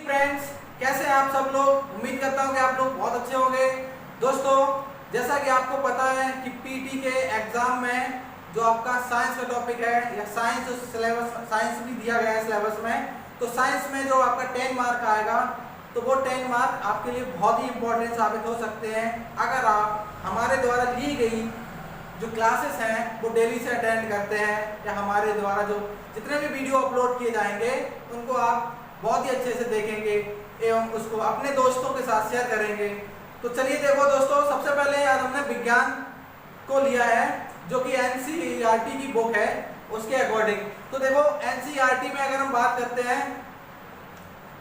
Friends, कैसे हैं आप सब लोग। उम्मीद करता हूं कि आप लोग बहुत अच्छे होंगे। दोस्तों, जैसा कि आपको पता है कि पीटी के एग्जाम में जो आपका साइंस का टॉपिक है या साइंस सिलेबस साइंस भी दिया गया है सिलेबस में, तो साइंस में जो आपका 10 मार्क आएगा तो वो 10 मार्क आपके लिए बहुत ही इंपॉर्टेंट साबित हो सकते हैं अगर आप हमारे द्वारा ली गई जो क्लासेस हैं वो डेली से अटेंड करते हैं या हमारे द्वारा जो जितने भी वीडियो अपलोड किए जाएंगे उनको आप बहुत ही अच्छे से देखेंगे एवं उसको अपने दोस्तों के साथ शेयर करेंगे। तो चलिए देखो दोस्तों, सबसे पहले आज हमने विज्ञान को लिया है जो कि एनसीईआरटी की बुक है उसके अकॉर्डिंग। तो देखो एनसीईआरटी में अगर हम बात करते हैं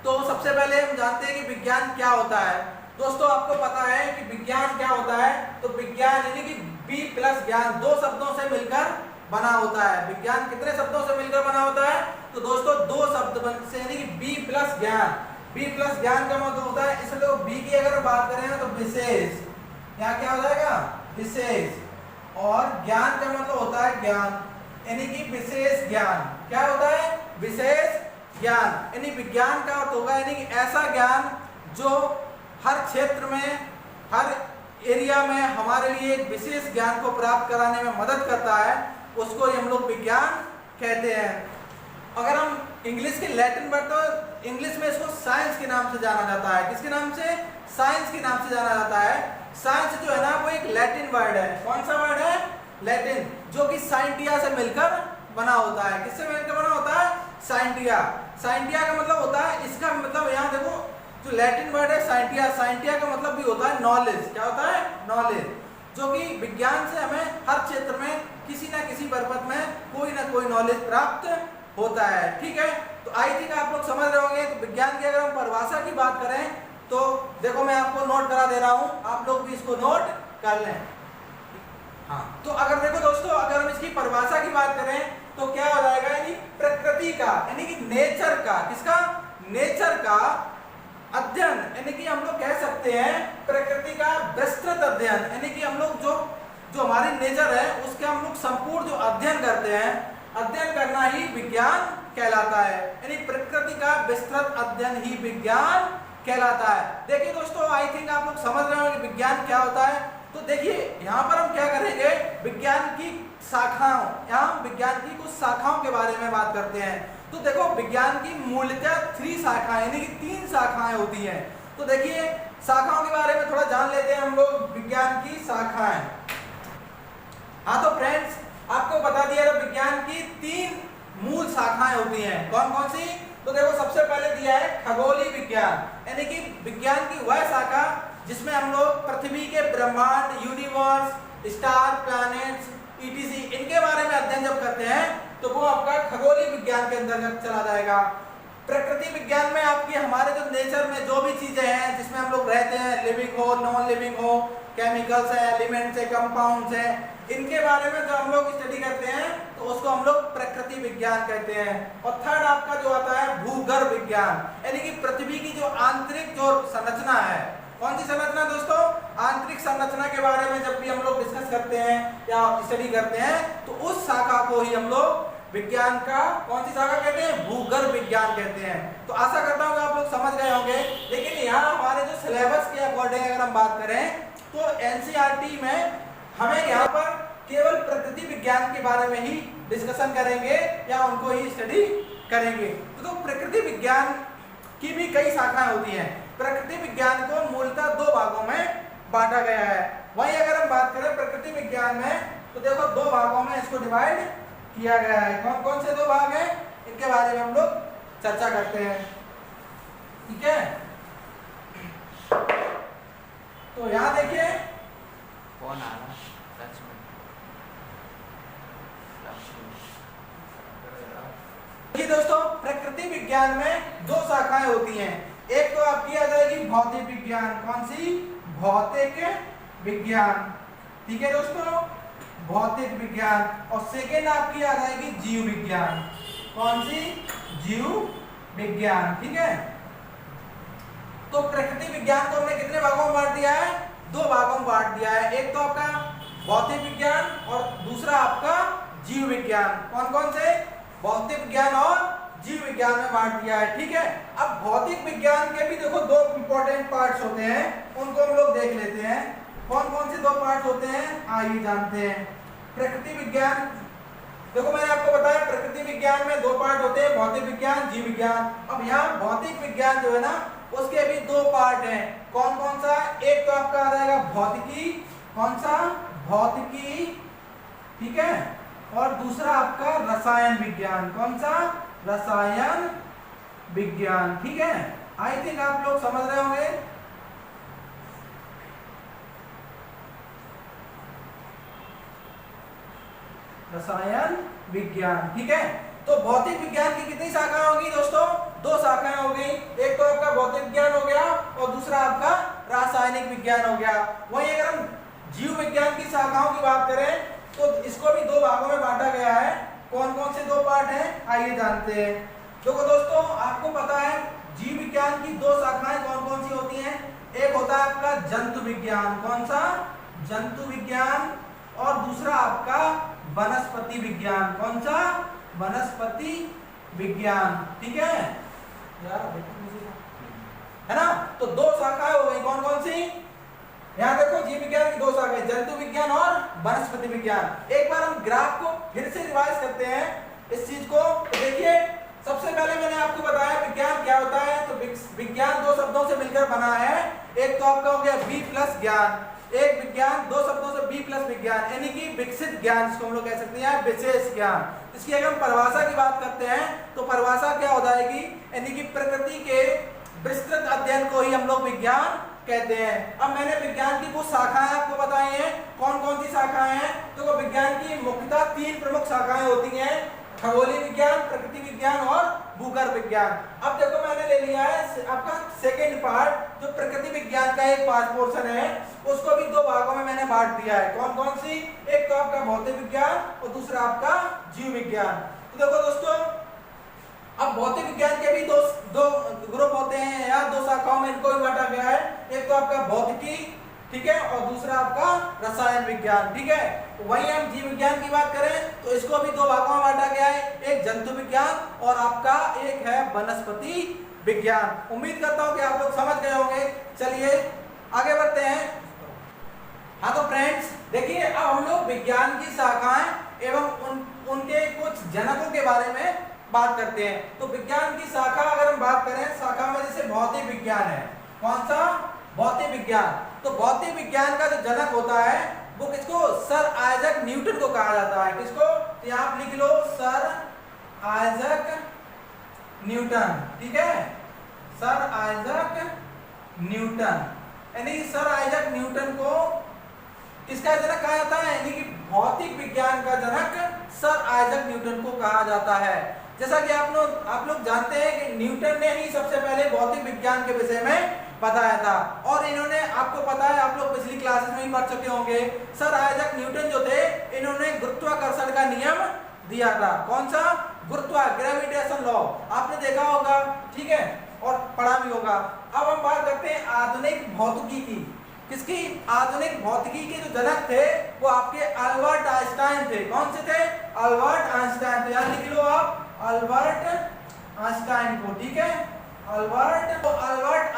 तो सबसे पहले हम जानते हैं कि विज्ञान क्या होता है। दोस्तों, आपको पता है कि विज्ञान क्या होता है। तो विज्ञान यानी कि बी प्लस ज्ञान, दो शब्दों से मिलकर बना होता है। विज्ञान कितने शब्दों से मिलकर बना होता है? तो दोस्तों दो शब्द से यानी कि बी प्लस ज्ञान। बी प्लस ज्ञान का मतलब होता है, इसलिए बी की अगर बात करें तो विशेष, यहाँ क्या हो जाएगा? विशेष। और ज्ञान का मतलब होता है ज्ञान, यानी कि विशेष ज्ञान। क्या होता है? विशेष ज्ञान। यानी विज्ञान का अर्थ होगा यानी कि ऐसा ज्ञान जो हर क्षेत्र में, हर एरिया में हमारे लिए एक विशेष ज्ञान को प्राप्त कराने में मदद करता है, उसको हम लोग विज्ञान कहते हैं। अगर हम इंग्लिश के लैटिन वर्ड, तो इंग्लिश में इसको साइंस के नाम से जाना जाता है। किसके नाम से? साइंस के नाम से जाना जाता है। साइंस जो है ना वो एक लैटिन वर्ड है। कौन सा वर्ड है? लैटिन, जो कि साइंटिया से मिलकर बना होता है। किससे मिलकर बना होता है? साइंटिया। साइंटिया का मतलब होता है, इसका मतलब यहाँ देखो जो लैटिन वर्ड है साइंटिया, साइंटिया का मतलब भी होता है नॉलेज। क्या होता है? नॉलेज। जो कि विज्ञान से हमें हर क्षेत्र में किसी ना किसी पर्पज में कोई ना कोई नॉलेज प्राप्त होता है। ठीक है, तो आई थिंक आप लोग समझ रहे होंगे। तो विज्ञान की अगर हम परिभाषा की बात करें तो देखो मैं आपको नोट करा दे रहा हूं, आप लोग भी इसको नोट कर लें। हाँ, तो अगर देखो दोस्तों, अगर हम इसकी परिभाषा की बात करें तो क्या हो जाएगा? यानी प्रकृति का, यानी कि नेचर का, किसका? नेचर का अध्ययन, यानी कि हम लोग कह सकते हैं प्रकृति का विस्तृत अध्ययन। यानी कि हम लोग जो हमारी नेचर है उसके हम लोग संपूर्ण जो अध्ययन करते हैं, अध्ययन करना ही विज्ञान कहलाता है। यानी प्रकृति का विस्तृत अध्ययन ही विज्ञान कहलाता है। देखिए दोस्तों, आई थिंक आप लोग समझ रहे हो कि विज्ञान क्या होता है। तो देखिए यहाँ पर हम क्या करेंगे, विज्ञान की शाखाओं, यहाँ विज्ञान की कुछ शाखाओं के बारे में बात करते हैं। तो देखो विज्ञान की मूलतः 3 शाखाएं यानी कि 3 शाखाएं होती हैं। तो देखिए शाखाओं के बारे में थोड़ा जान लेते हैं हम लोग, विज्ञान की शाखाएं। हाँ तो फ्रेंड्स, आपको बता दिया विज्ञान की 3 मूल शाखाएं होती हैं। कौन कौन सी? तो देखो सबसे पहले दिया है खगोलीय विज्ञान, यानी कि विज्ञान की वह शाखा जिसमें हम लोग पृथ्वी के ब्रह्मांड, यूनिवर्स, स्टार, प्लैनेट्स ईटीसी इनके बारे में अध्ययन जब करते हैं तो वो आपका खगोलीय विज्ञान के अंतर्गत चला जाएगा। प्रकृति विज्ञान में आपकी हमारे जो नेचर में जो भी चीजें हैं जिसमें हम लोग रहते हैं, लिविंग हो, नॉन लिविंग हो, केमिकल्स है, एलिमेंट्स है, कंपाउंड्स है, इनके बारे में जो हम लोग स्टडी करते हैं तो उसको हम लोग प्रकृति विज्ञान कहते हैं। और थर्ड आपका जो आता है भूगर्भ विज्ञान, यानी कि पृथ्वी की जो आंतरिक जो संरचना है। कौन सी संरचना दोस्तों? आंतरिक संरचना के बारे में जब भी हम लोग डिस्कस करते हैं या स्टडी करते हैं तो उस शाखा को ही हम लोग विज्ञान का कौन सी शाखा कहते हैं? भूगर्भ विज्ञान कहते हैं। तो आशा करता हूँ कि आप लोग समझ गए होंगे। लेकिन यहाँ हमारे जो सिलेबस के अकॉर्डिंग अगर हम बात करें तो एनसीईआरटी में हमें यहाँ पर केवल प्रकृति विज्ञान के बारे में ही डिस्कशन करेंगे या उनको ही स्टडी करेंगे। तो प्रकृति विज्ञान की भी कई शाखाएं होती हैं। प्रकृति विज्ञान को मूलतः 2 भागों में बांटा गया है। वहीं अगर हम बात करें प्रकृति विज्ञान में तो देखो 2 भागों में इसको डिवाइड किया गया है। कौन कौन से 2 भाग हैं इनके बारे में हम लोग चर्चा करते हैं। ठीक है, तो यहाँ देखिए कौन आ रहा है? दोस्तों, प्रकृति विज्ञान में 2 शाखाएं होती हैं। एक तो आपकी आ जाएगी भौतिक विज्ञान। कौन सी? भौतिक विज्ञान। ठीक है दोस्तों, भौतिक विज्ञान। और सेकेंड आपकी आ जाएगी जीव विज्ञान। कौन सी? जीव विज्ञान। ठीक है, तो प्रकृति विज्ञान को हमने कितने भागों में बांट दिया है? 2 भागों में बांट दिया है। एक तो आपका भौतिक विज्ञान और दूसरा आपका जीव विज्ञान। कौन कौन से? भौतिक विज्ञान और जीव विज्ञान में बांट दिया है। ठीक है, अब भौतिक विज्ञान के भी देखो दो इंपॉर्टेंट पार्ट्स होते हैं, उनको हम लोग देख लेते हैं। कौन कौन से दो पार्ट होते हैं, आइए जानते हैं। प्रकृति विज्ञान, देखो मैंने आपको बताया प्रकृति विज्ञान में दो पार्ट होते हैं, भौतिक विज्ञान, जीव विज्ञान। अब यहाँ भौतिक विज्ञान जो है ना, उसके भी दो पार्ट हैं। कौन कौन सा, एक तो आपका आ जाएगा भौतिकी, कौन सा, भौतिकी, ठीक है, और दूसरा आपका रसायन विज्ञान, कौन सा, रसायन विज्ञान। ठीक है, आई थिंक आप लोग समझ रहे होंगे। रसायन विज्ञान, ठीक है। तो भौतिक विज्ञान की कितनी शाखाएं होगी दोस्तों, दो शाखाएं हो गई। एक तो आपका भौतिक विज्ञान हो गया और दूसरा आपका रासायनिक विज्ञान हो गया। वहीं अगर हम जीव विज्ञान की शाखाओं की बात करें तो इसको भी दो भागों में बांटा गया है। कौन कौन से दो पार्ट हैं, आइए जानते हैं। देखो दोस्तों, आपको पता है जीव विज्ञान की दो शाखाएं कौन कौन सी होती हैं। एक होता है आपका जंतु विज्ञान, कौन सा, जंतु विज्ञान, और दूसरा आपका वनस्पति विज्ञान, कौन सा, वनस्पति विज्ञान। ठीक है यार, है ना। तो दो शाखाएं हो गई, कौन कौन सी, यहाँ देखो जीव विज्ञान की दो शाखाएं, जंतु विज्ञान और वनस्पति विज्ञान। एक बार हम ग्राफ को फिर से रिवाइज करते हैं इस चीज को। तो देखिए, सबसे पहले मैंने आपको बताया विज्ञान क्या होता है। तो विज्ञान दो शब्दों से मिलकर बना है। एक तो आपका हो गया बी प्लस ज्ञान, एक विज्ञान दो शब्दों से बी प्लस विज्ञान, यानी कि विकसित ज्ञान, जिसको हम लोग कह सकते हैं विशेष ज्ञान। इसकी अगर हम परिभाषा की बात करते हैं तो परिभाषा क्या हो जाएगी, यानी कि प्रकृति के विस्तृत अध्ययन को ही हम लोग विज्ञान कहते हैं। अब मैंने विज्ञान की कुछ शाखाएं आपको बताई हैं। कौन कौन सी शाखाएं हैं, तो विज्ञान की मुख्यतः तीन प्रमुख शाखाएं होती हैं, खगोलीय विज्ञान, प्रकृति विज्ञान और भूगर्भ विज्ञान। अब देखो मैंने ले लिया है आपका सेकेंड पार्ट, जो प्रकृति विज्ञान का एक पार्ट पोर्शन है, उसको भी दो भागों में मैंने बांट दिया है। कौन कौन सी, एक तो आपका भौतिक विज्ञान और दूसरा आपका जीव विज्ञान। तो देखो दोस्तों, अब भौतिक विज्ञान के भी दो ग्रुप होते हैं या दो शाखाओं में इनको भी बांटा गया है। एक तो आपका भौतिकी, ठीक है, और दूसरा आपका रसायन विज्ञान। ठीक है, वहीं हम जीव विज्ञान की बात करें तो इसको भी दो भागों में बांटा गया है, एक जंतु विज्ञान और आपका एक है वनस्पति विज्ञान। उम्मीद करता हूं कि आप लोग समझ गए होंगे। चलिए आगे बढ़ते हैं। हाँ तो फ्रेंड्स देखिए, अब हम लोग विज्ञान की शाखाएं एवं उनके कुछ जनकों के बारे में बात करते हैं। तो विज्ञान की शाखा अगर हम बात करें, शाखा में जैसे भौतिक विज्ञान है, कौन सा, भौतिक विज्ञान। तो भौतिक विज्ञान का जो जनक होता है वो किसको, सर आइजैक न्यूटन को कहा जाता है। किसको, तो यहाँ आप लिख लो सर आइजैक न्यूटन। ठीक है, सर आइजैक न्यूटन, यानी सर आइजैक न्यूटन को किसका जनक कहा जाता है, यानी कि भौतिक विज्ञान का जनक सर आइजैक न्यूटन को कहा जाता है। जैसा कि आप लोग जानते हैं कि न्यूटन ने ही सबसे पहले भौतिक विज्ञान के विषय में बताया था। और इन्होंने, आपको पता है, आप लोग पिछली क्लासेस में भी पढ़ चुके होंगे, सर आइजैक न्यूटन जो थे, इन्होंने गुरुत्वाकर्षण का नियम दिया था। कौन सा, ग्रेविटेशन लॉ, आपने देखा होगा, ठीक है, और पढ़ा भी होगा। अब हम बात करते हैं आधुनिक भौतिकी की। किसकी, आधुनिक भौतिकी के जो जनक थे वो आपके अल्बर्ट आइंस्टाइन थे। कौन से थे, अल्बर्ट आइंस्टाइन। तो याद लिख लो आप अल्बर्ट आइंस्टाइन को। ठीक है, अल्बर्ट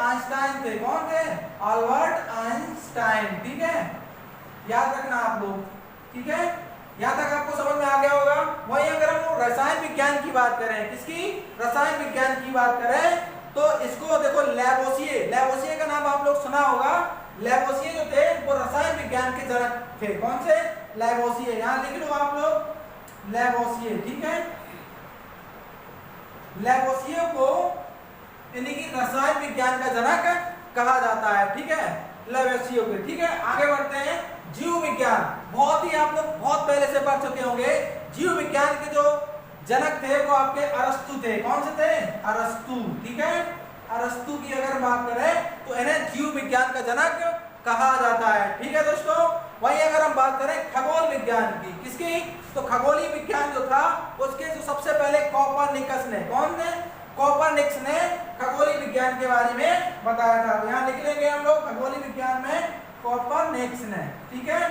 आइंस्टाइन थे। कौन थे, अल्बर्ट आइंस्टाइन। ठीक है, याद रखना आप लोग। ठीक है, यहाँ तक आपको समझ में आ गया होगा। वहीं अगर हम रसायन विज्ञान की बात करें, किसकी, रसायन विज्ञान की बात करें, तो इसको देखो लैवोसिए का नाम आप लोग सुना होगा। लैवोसिए जो थे वो रसायन विज्ञान के जनक थे। कौन से, लैवोसिए, यहाँ लिख लो आप लोग लैवोसिए। ठीक है, लैवोसिए को यानी कि रसायन विज्ञान का जनक कहा जाता है। ठीक है, लैवोसिए को। ठीक है, आगे बढ़ते हैं। जीव विज्ञान, बहुत ही आप लोग बहुत पहले से पढ़ चुके होंगे। जीव विज्ञान के जो जनक थे वो आपके अरस्तु थे। कौन से थे, अरस्तु। ठीक है, अरस्तु की अगर बात करें तो इन्हें जीव विज्ञान का जनक कहा जाता है। ठीक है दोस्तों, वहीं अगर हम बात करें खगोल विज्ञान की, किसकी, तो खगोलीय विज्ञान जो था उसके जो सबसे पहले कोपरनिकस ने, कौन ने, कोपरनिकस ने खगोलीय विज्ञान के बारे में बताया था। तो यहाँ लिख लेंगे हम लोग खगोलीय विज्ञान में कोपरनिकस ने। ठीक है,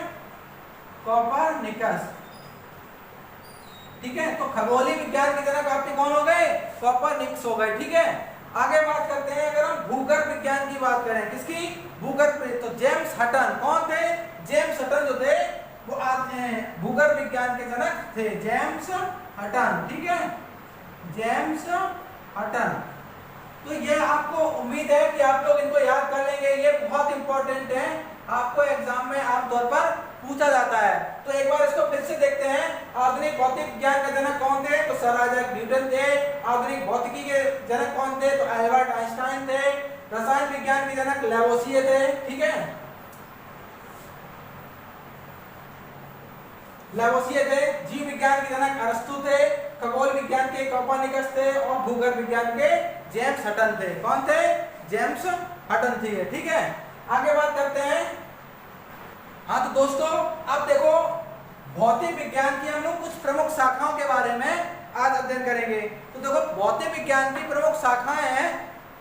कोपरनिकस। ठीक है, तो खगोलीय विज्ञान के जनक आपके कौन हो गए? कोपरनिकस हो गए। ठीक है, आगे बात करते हैं, अगर हम भूगर्भ विज्ञान की बात करें, किसकी? भूगर्भ, तो जेम्स हटन कौन थे? जेम्स हटन जो थे वो भूगर्भ विज्ञान के जनक थे, जेम्स हटन। ठीक है, जेम्स हटन। तो ये आपको उम्मीद है कि आप लोग इनको याद कर लेंगे, ये बहुत इंपॉर्टेंट है, आपको एग्जाम में आमतौर पर पूछा जाता है। तो एक बार इसको फिर से देखते हैं। आधुनिक भौतिक विज्ञान के जनक कौन थे? तो सर आइजैक न्यूटन थे। आधुनिक भौतिकी के जनक कौन थे? तो एल्बर्ट आइंस्टाइन थे। रसायन विज्ञान के जनक लैवोसिए थे। ठीक है, लैवोसिए थे। जीव विज्ञान के जनक अरस्तु थे। खगोल विज्ञान के कोपरनिकस थे और भूगर्भ विज्ञान के जेम्स हटन थे। कौन थे? जेम्स हटन थे। ठीक है, आगे बात करते हैं। हाँ तो दोस्तों, अब देखो भौतिक विज्ञान की हम लोग कुछ प्रमुख शाखाओं के बारे में आज अध्ययन करेंगे। तो देखो भौतिक विज्ञान की प्रमुख शाखाएं हैं,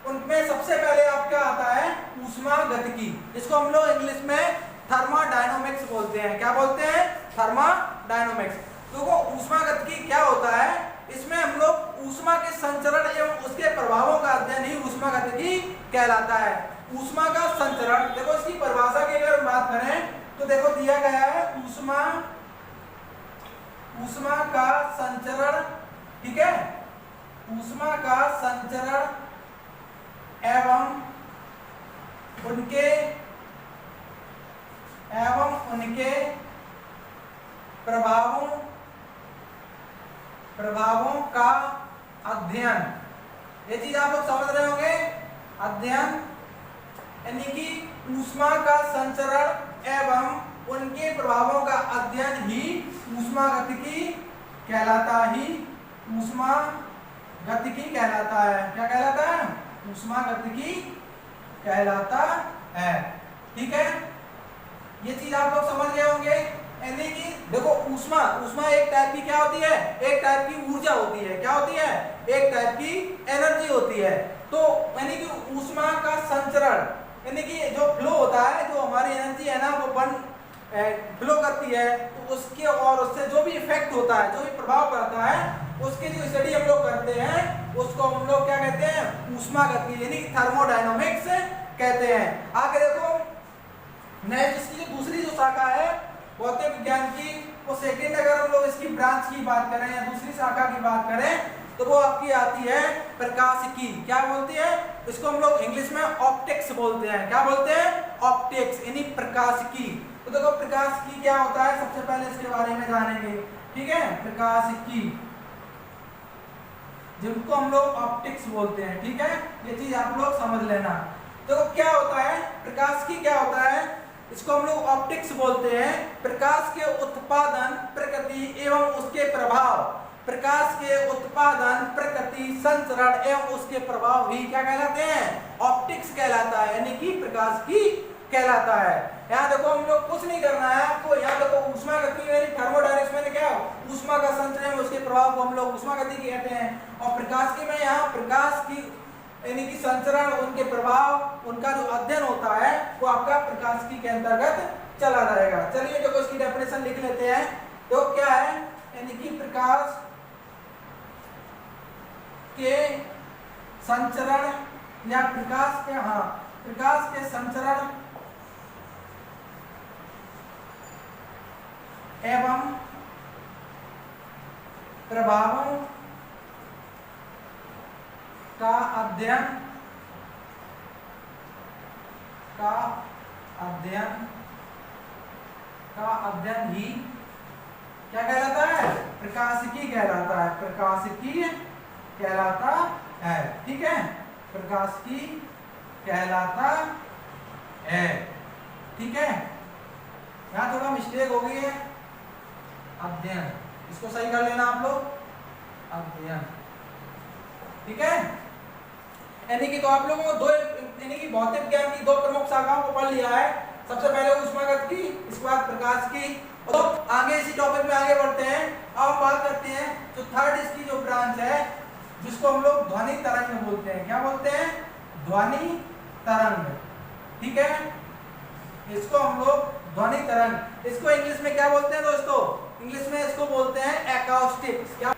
उनमें सबसे पहले आपका आता है ऊष्मागतिकी, जिसको हम लोग इंग्लिश में थर्मोडायनामिक्स बोलते हैं। क्या बोलते हैं? थर्मोडायनामिक्स। देखो ऊष्मागतिकी क्या होता है, इसमें हम लोग ऊष्मा के संचरण एवं उसके प्रभावों का अध्ययन ही ऊष्मागतिकी कहलाता है। ऊष्मा का संचरण, देखो इसकी परिभाषा की अगर बात करें तो देखो दिया गया है ऊष्मा का संचरण। ठीक है, ऊष्मा का संचरण एवं उनके प्रभावों का अध्ययन। ये चीज आप लोग समझ रहे होंगे, अध्ययन यानी कि ऊष्मा का संचरण एवं उनके प्रभावों का अध्ययन ही ऊष्मागतिकी कहलाता है। क्या कहलाता है? ऊष्मागतिकी कहलाता है। ठीक है, ये चीज आप लोग समझ गए होंगे। यानी कि देखो ऊष्मा एक टाइप की क्या होती है? एक टाइप की ऊर्जा होती है। क्या होती है? एक टाइप की एनर्जी होती है। तो यानी कि ऊष्मा का संचरण यानी कि जो फ्लो होता है, जो हमारी एनर्जी है ना वो फ्लो करती है, तो उसके और उससे जो भी इफेक्ट होता है, जो भी प्रभाव पड़ता है, उसकी जो स्टडी हम लोग करते हैं उसको हम लोग क्या कहते हैं? ऊष्मागतिकी यानी कि थर्मोडायनामिक्स कहते हैं। आगे देखो नेक्स्ट इसकी जो दूसरी जो शाखा है भौतिक विज्ञान की, वो सेकेंड, अगर हम लोग इसकी ब्रांच की बात करें या दूसरी शाखा की बात करें तो वो आपकी आती है प्रकाशिकी। क्या बोलती है? इसको हम लोग इंग्लिश में ऑप्टिक्स बोलते हैं। क्या बोलते हैं? ऑप्टिक्स यानी प्रकाशिकी। तो देखो प्रकाशिकी क्या होता है, सबसे पहले इसके बारे में जानेंगे। ठीक है, प्रकाशिकी जिनको हम लोग ऑप्टिक्स बोलते हैं। ठीक है, ये चीज आप लोग समझ लेना। देखो क्या होता है प्रकाशिकी, क्या होता है, इसको हम लोग ऑप्टिक्स बोलते हैं। प्रकाश के उत्पादन, प्रकृति एवं उसके प्रभाव, प्रकाश के उत्पादन, प्रकृति, संचरण एवं उसके प्रभाव ही क्या कहलाते हैं? ऑप्टिक्स कहलाता है, यानी कि प्रकाशिकी कहलाता है। यहाँ देखो हम लोग कुछ नहीं करना है आपको, यहाँ देखो ऊष्मागतिकी यानी थर्मोडायनामिक्स में क्या ऊष्मा का संचरण, उसके प्रभाव को हम लोग ऊष्मागतिकी कहते हैं। और प्रकाशिकी में यहाँ प्रकाश की यानी कि संचरण, उनके प्रभाव, उनका जो अध्ययन होता है वो आपका प्रकाशिकी के अंतर्गत चला जाएगा। चलिए देखो इसकी डेफिनेशन लिख लेते हैं। तो क्या है, यानी कि प्रकाश के संचरण या प्रकाश के संचरण एवं प्रभावों का अध्ययन ही क्या कहलाता है? प्रकाशिकी कहलाता है। प्रकाशिकी कहलाता है। ठीक है, प्रकाशिकी कहलाता है। ठीक है, यहाँ थोड़ा मिस्टेक हो गई है, अध्ययन, इसको सही कर लेना आप लोग, अध्ययन। ठीक है, यानी कि तो आप लोगों को दो यानी कि भौतिक विज्ञान की दो प्रमुख शाखाओं को पढ़ लिया है। सबसे पहले ऊष्मागतिकी, इसके बाद प्रकाशिकी। तो आगे इसी टॉपिक में आगे बढ़ते हैं। अब हम बात करते हैं जो थर्ड इसकी जो ब्रांच है, जिसको हम लोग ध्वनि तरंग बोलते हैं। क्या बोलते हैं? ध्वनि तरंग। ठीक है, इसको हम लोग ध्वनि तरंग, इसको इंग्लिश में क्या बोलते हैं दोस्तों? इंग्लिश में इसको बोलते हैं एकॉस्टिक्स। क्या?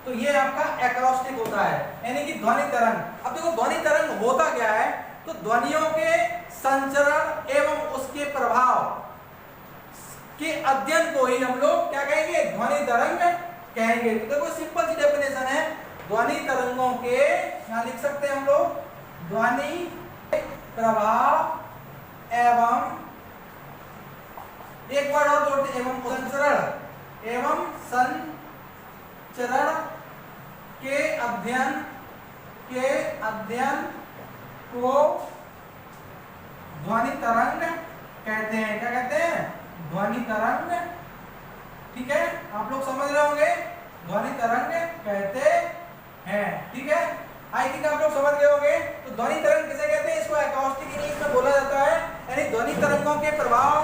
तो ये आपका एकॉस्टिक होता है, यानी कि ध्वनि तरंग। अब देखो ध्वनि तरंग होता क्या है, तो ध्वनियों के संचरण एवं उसके प्रभाव के अध्ययन को ही हम लोग क्या कहेंगे, ध्वनि तरंग कहेंगे। तो देखो सिंपल सी डेफिनेशन है ध्वनि तरंगों के, यहां लिख सकते हैं हम लोग, ध्वनि प्रभाव एवं, एक वर्ड और जोड़ते, एवं संचरण के अध्ययन को ध्वनि तरंग कहते हैं। क्या कहते हैं? ध्वनि तरंग। ठीक है, आप लोग समझ रहे होंगे, ध्वनि तरंग कहते हैं। ठीक है, आई थिंक आप लोग समझ गए होंगे। तो ध्वनि तरंग किसे कहते हैं? इसको एकॉस्टिक इंग्लिश में बोला जाता है, यानी ध्वनि तरंगों के प्रभाव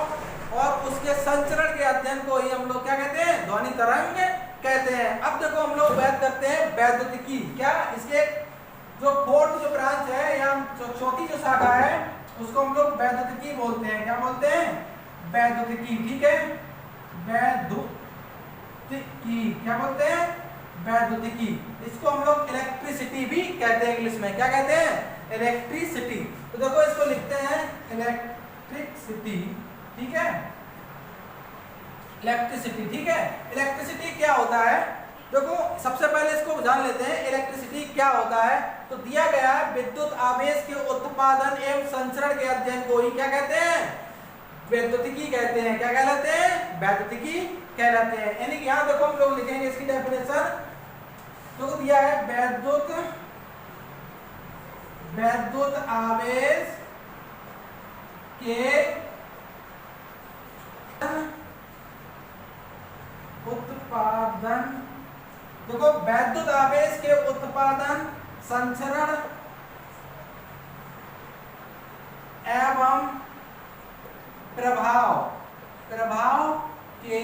और उसके संचरण के अध्ययन को ही हम लोग क्या कहते हैं, ध्वनि तरंग कहते हैं। अब देखो हम लोग बात करते हैं वैद्युतिकी। क्या? इसके जो फोर्थ जो ब्रांच है या चौथी जो शाखा है उसको हम लोग वैद्युतिकी बोलते हैं। क्या बोलते हैं? वैद्युतिकी। ठीक है, वैद्युतिकी। क्या बोलते हैं? वैद्युतिकी। इसको हम लोग इलेक्ट्रिसिटी भी कहते हैं इंग्लिश में। क्या कहते हैं? इलेक्ट्रिसिटी। तो देखो इसको लिखते हैं इलेक्ट्रिसिटी। ठीक है, इलेक्ट्रिसिटी। ठीक है, इलेक्ट्रिसिटी क्या होता है? देखो सबसे पहले इसको जान लेते हैं इलेक्ट्रिसिटी क्या होता है। तो दिया गया है विद्युत आवेश के उत्पादन एवं संचरण के अध्ययन को ही क्या कहते हैं? वैद्युतिकी कहते हैं। क्या कहलाते हैं? वैद्युतिकी कहलाते हैं। यानी कि यहाँ देखो हम लोग लिखेंगे इसकी डेफिनेशन। तो दिया है विद्युत आवेश के उत्पादन, देखो वैद्युत आवेश के उत्पादन, संचरण एवं प्रभाव के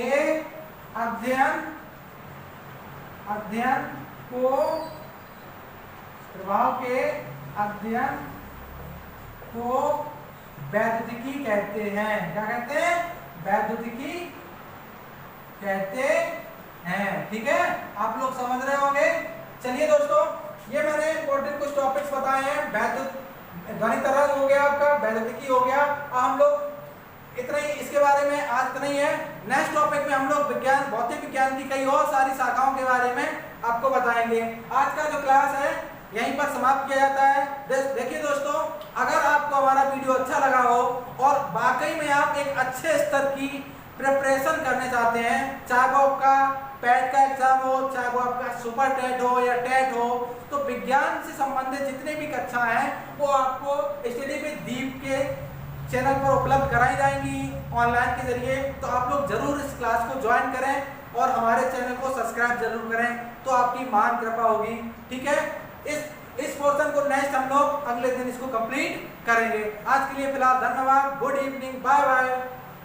अध्ययन को वैद्युतिकी कहते हैं। क्या कहते हैं? वैद्युतिकी कहते हैं। ठीक है, आप लोग समझ रहे होंगे। चलिए दोस्तों, ये मैंने इंपॉर्टेंट कुछ टॉपिक्स बताए हैं। ध्वनि तरंग हो गया आपका, वैद्युतिकी हो गया। हम लोग इतना ही इसके बारे में आज इतना ही है। नेक्स्ट टॉपिक में हम लोग विज्ञान, भौतिक विज्ञान की कई और सारी शाखाओं के बारे में आपको बताएंगे। आज का जो क्लास है यहीं पर समाप्त किया जाता है। देखिए दोस्तों, अगर आपको हमारा वीडियो अच्छा लगा हो और वाकई में आप एक अच्छे स्तर की प्रिपरेशन करने चाहते हैं, चाहे वो आपका पैट का एग्जाम हो, चाहे वो आपका सुपर टेट हो या टेट हो, तो विज्ञान से संबंधित जितने भी कक्षा हैं वो आपको स्टडी विद दीप के चैनल पर उपलब्ध कराई जाएंगी ऑनलाइन के जरिए। तो आप लोग जरूर इस क्लास को ज्वाइन करें और हमारे चैनल को सब्सक्राइब जरूर करें, तो आपकी महान कृपा होगी। ठीक है, इस पोर्शन को नेक्स्ट हम लोग अगले दिन इसको कंप्लीट करेंगे। आज के लिए फिलहाल धन्यवाद, गुड इवनिंग, बाय बाय।